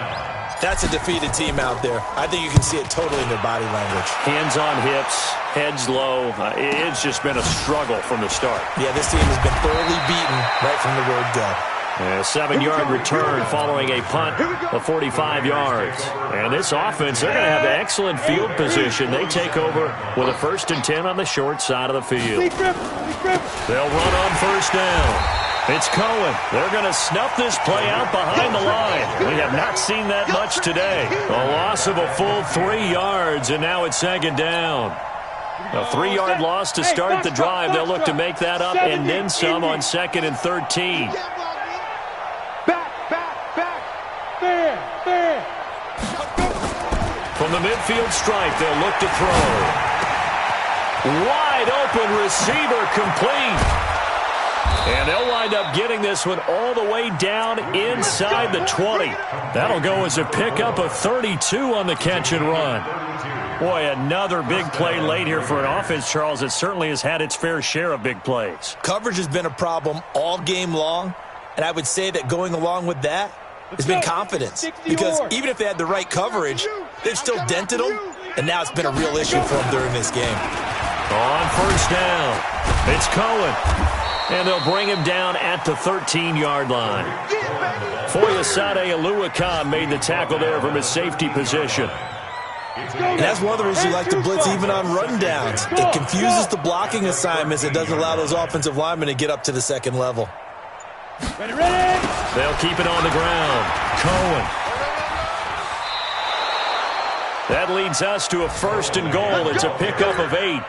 that's a defeated team out there. I think you can see it totally in their body language. Hands on hips, heads low. It's just been a struggle from the start. Yeah, this team has been thoroughly beaten right from the word go. A 7-yard return following a punt of 45 yards. And this offense, they're going to have excellent field position. They take over with a 1st and 10 on the short side of the field. They'll run on 1st down. It's Cohen. They're going to snuff this play out behind the line. We have not seen that much today. A loss of a full 3 yards, and now it's 2nd down. A 3-yard loss to start the drive. They'll look to make that up and then some on 2nd and 13. From the midfield stripe, they'll look to throw. Wide open receiver complete. And they'll wind up getting this one all the way down inside the 20. That'll go as a pickup of 32 on the catch and run. Boy, another big play late here for an offense, Charles, that certainly has had its fair share of big plays. Coverage has been a problem all game long, and I would say that going along with that has been confidence. Because even if they had the right coverage, they've still dented them, and now it's been a real issue for them during this game. On 1st down, it's Cohen. And they'll bring him down at the 13-yard line. Foyesade Aluakan made the tackle there from his safety position. And that's one of the reasons you like to blitz even on rundowns. It confuses the blocking assignments. It doesn't allow those offensive linemen to get up to the 2nd level. They'll keep it on the ground. Cohen. That leads us to a 1st and goal. It's a pickup of 8.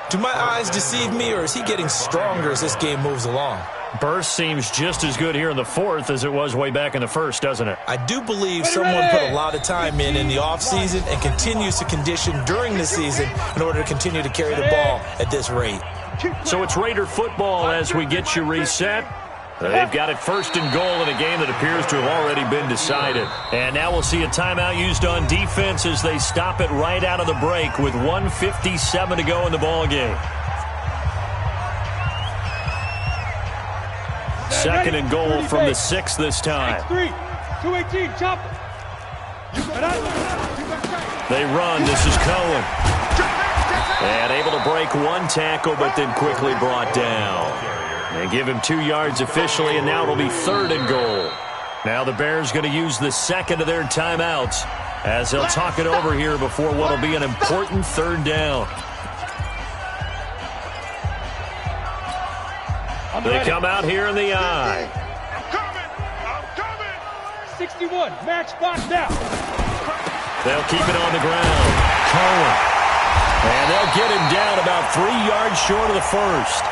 Do my eyes deceive me, or is he getting stronger as this game moves along? Burst seems just as good here in the 4th as it was way back in the 1st, doesn't it? I do believe someone put a lot of time in the offseason and continues to condition during the season in order to continue to carry the ball at this rate. So it's Raider football as we get you reset. They've got it 1st and goal in a game that appears to have already been decided. And now we'll see a timeout used on defense as they stop it right out of the break with 1:57 to go in the ball game. 2nd and goal from the 6 this time. 218, chop. They run. This is Cohen. And able to break one tackle, but then quickly brought down. They give him 2 yards officially, and now it'll be 3rd and goal. Now the Bears going to use the 2nd of their timeouts as they'll talk it over here before what will be an important 3rd down. They come out here in the eye. I'm coming. 61, match box now. They'll keep it on the ground. Cohen. And they'll get him down about 3 yards short of the 1st.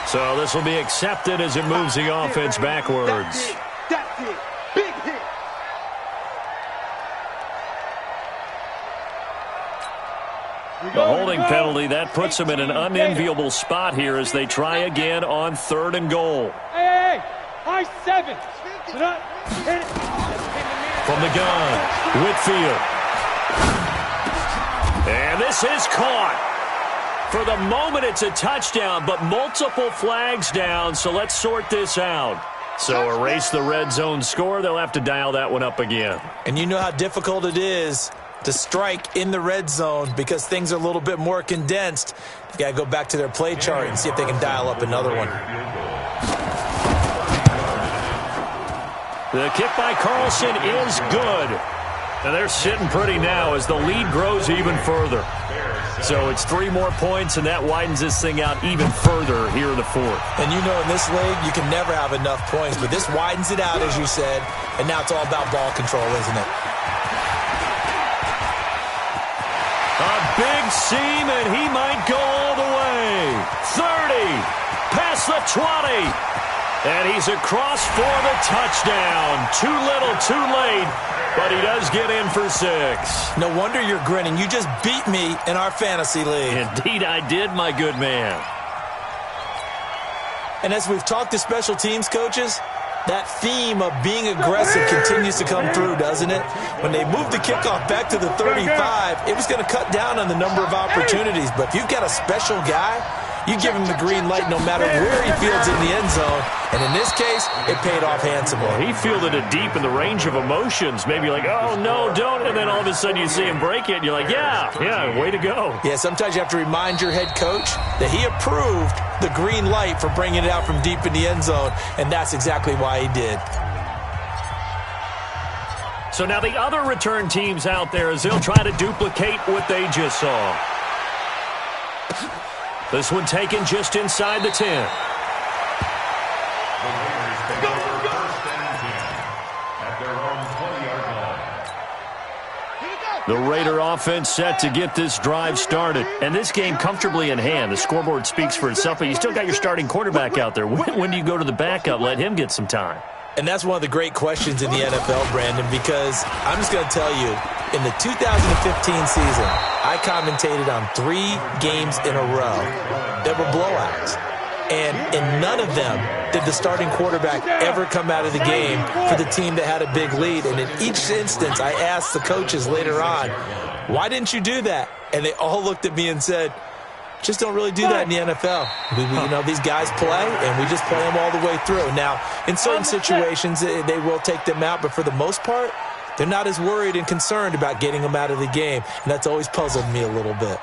So this will be accepted as it moves the offense backwards. That's it. Big hit. The holding penalty, that puts them in an unenviable spot here as they try again on 3rd and goal. Hey, high 7. From the gun, Whitfield. And this is caught. For the moment, it's a touchdown, but multiple flags down, so let's sort this out. So erase the red zone score. They'll have to dial that one up again. And you know how difficult it is to strike in the red zone because things are a little bit more condensed. You got to go back to their play chart and see if they can dial up another one. The kick by Carlson is good. And they're sitting pretty now as the lead grows even further. So it's 3 more points, and that widens this thing out even further here in the 4th. And you know in this league, you can never have enough points, but this widens it out, as you said, and now it's all about ball control, isn't it? A big seam, and he might go all the way. 30, past the 20. And he's across for the touchdown. Too little, too late, but he does get in for 6. No wonder you're grinning. You just beat me in our fantasy league. Indeed I did, my good man. And as we've talked to special teams coaches, that theme of being aggressive continues to come through, doesn't it? When they moved the kickoff back to the 35, it was going to cut down on the number of opportunities. But if you've got a special guy, you give him the green light no matter where he fields in the end zone. And in this case, it paid off handsomely. He fielded it deep in the range of emotions. Maybe like, oh, no, don't. And then all of a sudden you see him break it. And you're like, yeah, way to go. Yeah, sometimes you have to remind your head coach that he approved the green light for bringing it out from deep in the end zone. And that's exactly why he did. So now the other return teams out there as they'll try to duplicate what they just saw. This one taken just inside the 10. The Raiders take over 1st and 10 at their own 20-yard line. The Raider offense set to get this drive started. And this game comfortably in hand. The scoreboard speaks for itself, but you still got your starting quarterback out there. When do you go to the backup? Let him get some time. And that's one of the great questions in the NFL, Brandon, because I'm just going to tell you, in the 2015 season, I commentated on 3 games in a row that were blowouts. And in none of them did the starting quarterback ever come out of the game for the team that had a big lead. And in each instance, I asked the coaches later on, why didn't you do that? And they all looked at me and said, just don't really do that in the NFL. You know, these guys play, and we just play them all the way through. Now, in certain situations, they will take them out, but for the most part, they're not as worried and concerned about getting them out of the game, and that's always puzzled me a little bit.